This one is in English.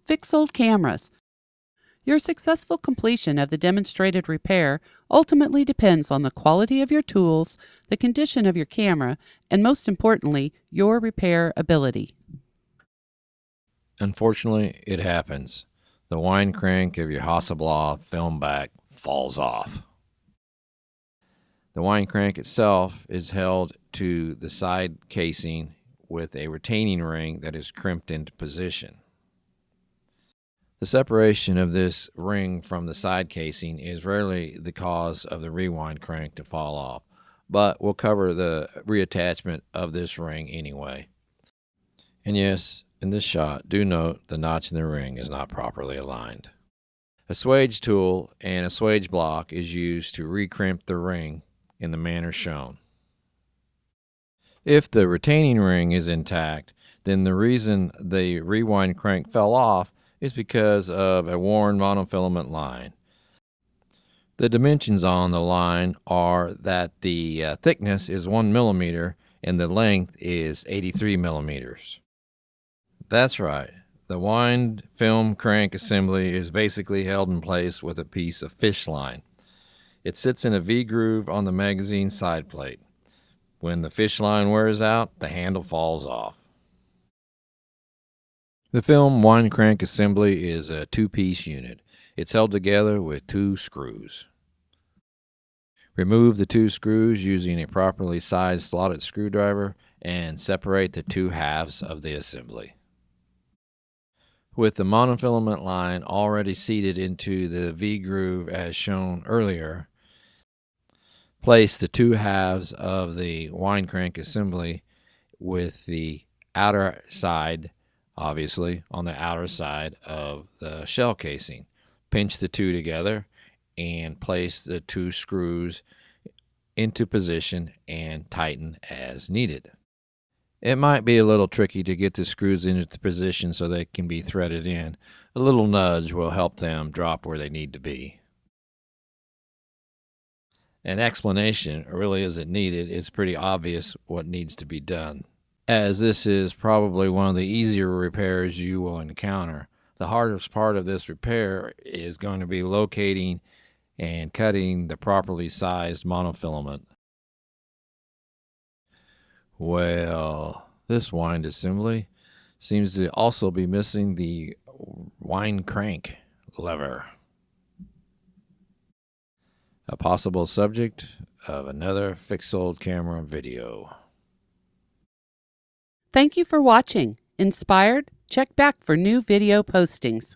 Fix-Old cameras. Your successful completion of the demonstrated repair ultimately depends on the quality of your tools, the condition of your camera, and most importantly, your repair ability. Unfortunately, it happens. The wine crank of your Hasselblad film back falls off. The wine crank itself is held to the side casing with a retaining ring that is crimped into position. The separation of this ring from the side casing is rarely the cause of the rewind crank to fall off, but we'll cover the reattachment of this ring anyway. And yes, in this shot, do note the notch in the ring is not properly aligned. A swage tool and a swage block is used to recrimp the ring in the manner shown. If the retaining ring is intact, then the reason the rewind crank fell off is because of a worn monofilament line. The dimensions on the line are that the thickness is 1 millimeter and the length is 83 millimeters. That's right. The wind film crank assembly is basically held in place with a piece of fish line. It sits in a V-groove on the magazine side plate. When the fish line wears out, the handle falls off. The film wind crank assembly is a two-piece unit. It's held together with 2 screws. Remove the 2 screws using a properly sized slotted screwdriver and separate the 2 halves of the assembly. With the monofilament line already seated into the V-groove as shown earlier, place the 2 halves of the wind crank assembly with the outer side, obviously, on the outer side of the shell casing. Pinch the 2 together and place the 2 screws into position and tighten as needed. It might be a little tricky to get the screws into position so they can be threaded in. A little nudge will help them drop where they need to be. An explanation really isn't needed. It's pretty obvious what needs to be done, as this is probably one of the easier repairs you will encounter. The hardest part of this repair is going to be locating and cutting the properly sized monofilament. Well, this wind assembly seems to also be missing the wind crank lever. A possible subject of another Fix-Old camera video. Thank you for watching. Inspired? Check back for new video postings.